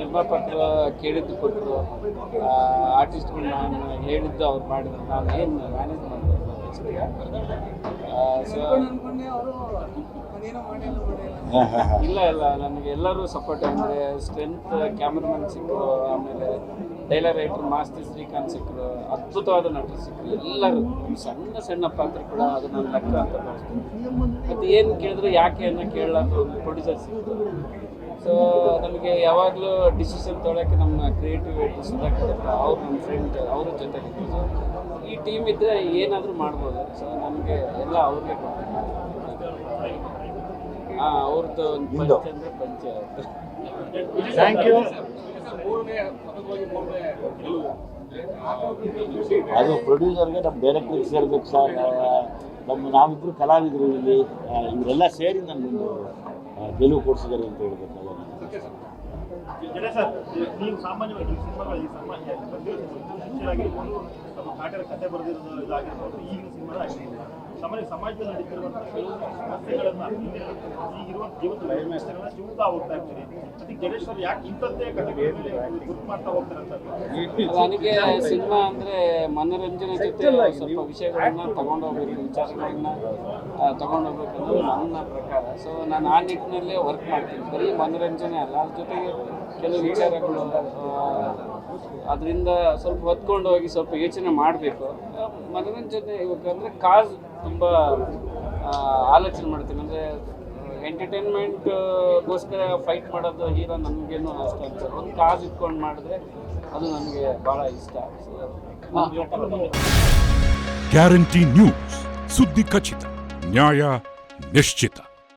ನಿರ್ಮಾಪಕರು ಕೇಳಿದ್ದು ಕೊಟ್ಟರು, ಆರ್ಟಿಸ್ಟ್ಗಳು ನಾನು ಹೇಳಿದ್ದು ಅವ್ರು ಮಾಡಿದ್ರು, ನಾನು ಏನು ಮ್ಯಾನೇಜ್ ಮಾಡಬೇಕು. ಸೊ ಇಲ್ಲ ನನಗೆ ಎಲ್ಲರೂ ಸಪೋರ್ಟ್ ಅಂದರೆ ಸ್ಟ್ರೆಂತ್ ಕ್ಯಾಮ್ರಾಮನ್ ಸಿಕ್ಕರು, ಆಮೇಲೆ ಡೈಲಾಗ್ ರೈಟರ್ ಮಾಸ್ತಿ ಶ್ರೀಕಾಂತ್ ಸಿಕ್ಕರು, ಅದ್ಭುತವಾದ ನಟರು ಸಿಕ್ಕರು. ಎಲ್ಲರೂ ಸಣ್ಣ ಸಣ್ಣ ಪಾತ್ರ ಕೂಡ ಅದು ನನ್ನ ಲೆಕ್ಕ ಅಂತ ಭಾವಿಸ್ತೀನಿ. ಮತ್ತು ಏನು ಕೇಳಿದ್ರು ಯಾಕೆ ಅನ್ನೋ ಕೇಳಲಾರ್ದು ಒಂದು ಪ್ರೊಡ್ಯೂಸರ್ ಸಿಕ್ಕಿದ್ರು. ಸೊ ನಮಗೆ ಯಾವಾಗಲೂ ಡಿಸಿಷನ್ ತೊಗೊಳಕ್ಕೆ ನಮ್ಮ ಕ್ರಿಯೇಟಿವಿಟಿ ಸುಧಾಕರ್ ಅವ್ರು ನಮ್ಮ ಫ್ರೆಂಡ್, ಅವ್ರ ಜೊತೆಗಿದ್ದು. ಸೊ ಈ ಟೀಮ್ ಇದ್ದರೆ ಏನಾದರೂ ಮಾಡ್ಬೋದು. ಸೊ ನಮಗೆ ಎಲ್ಲ ಅವ್ರಿಗೆ ಅವ್ರದ್ದು ಒಂದು ಪಂಚ ಅಂದರೆ ಪಂಚ. Thank you. ಅದು ಪ್ರೊಡ್ಯೂಸರ್ಗೆ ನಮ್ಮ ಡೈರೆಕ್ಟ್ರಿಗೆ ಸೇರ್ಬೇಕು ಸರ್. ನಾವಿಬ್ಬರು ಕಲಾವಿದರು ಇಲ್ಲಿ, ಇವರೆಲ್ಲ ಸೇರಿ ನನ್ನೊಂದು ಗೆಲುವು ಕೊಡಿಸಿದ್ದಾರೆ ಅಂತ ಹೇಳ್ಬೇಕು. ಸರ್, ನೀವು ಸಾಮಾನ್ಯವಾಗಿ ಸಿನಿಮಾಗಳು ಈ ಬಂದಿರೋದು ಕಾಟರ ಕಥೆ ಬರೆದಿರೋದು ಇದಾಗಿರ್ಬೋದು, ಈಗಿನ ಸಿನಿಮಾ ಆಗಿರ್ಬೋದು, ಸಮಾಜದಲ್ಲಿ ನಡೀತಿರುವಂಥ ಕೆಲವು ಸಮಸ್ಯೆಗಳನ್ನು ಈಗಿರುವ ಜೀವನದ ಸಮಸ್ಯೆಗಳನ್ನ ಚಿವುತ್ತಾ ಹೋಗ್ತಾ ಇರ್ತೀರಿ. ಅದಕ್ಕೆ ಗಣೇಶ್ ಅವರು ಯಾಕೆ ಇಂಥದ್ದೇ ಕಥೆಗಳ ಮೇಲೆ ಗುರುತು ಮಾಡ್ತಾ ಹೋಗ್ತಾರೆ ಅಂತ? ನನಗೆ ಸಿನಿಮಾ ಅಂದರೆ ಮನೋರಂಜನೆ ಜೊತೆ ಸ್ವಲ್ಪ ವಿಷಯಗಳನ್ನ ತಗೊಂಡೋಗ್ಬೇಕು, ವಿಚಾರಗಳನ್ನ ತಗೊಂಡೋಗ್ಬೇಕು ಅನ್ನೋದು ನನ್ನ ಪ್ರಕಾರ. ಸೊ ನಾನು ಆ ನಿಟ್ಟಿನಲ್ಲೇ ವರ್ಕ್ ಮಾಡ್ತೀನಿ. ಬರೀ ಮನೋರಂಜನೆ ಅಲ್ಲ, ಅದ್ರ ಜೊತೆಗೆ ಕೆಲವು ವಿಚಾರಗಳು, ಅದರಿಂದ ಸ್ವಲ್ಪ ಹೊತ್ಕೊಂಡು ಹೋಗಿ ಸ್ವಲ್ಪ ಯೋಚನೆ ಮಾಡಬೇಕು. ಮನೋರಂಜನೆ ಇವಾಗ ಅಂದರೆ ಕಾಸ್ ತುಂಬ ಆಲೋಚನೆ ಮಾಡ್ತೀನಿ. ಅಂದರೆ ಎಂಟರ್ಟೈನ್ಮೆಂಟ್ಗೋಸ್ಕರ ಫೈಟ್ ಮಾಡೋದು ಹೀರೋ ನನಗೇನು ಅಷ್ಟು ಅನ್ಸೋದು. ಒಂದು ಕಾಸ್ ಇಟ್ಕೊಂಡು ಮಾಡಿದ್ರೆ ಅದು ನನಗೆ ಭಾಳ ಇಷ್ಟ. ಗ್ಯಾರಂಟಿ ನ್ಯೂಸ್, ಸುದ್ದಿ ಖಚಿತ, ನ್ಯಾಯ ನಿಶ್ಚಿತ.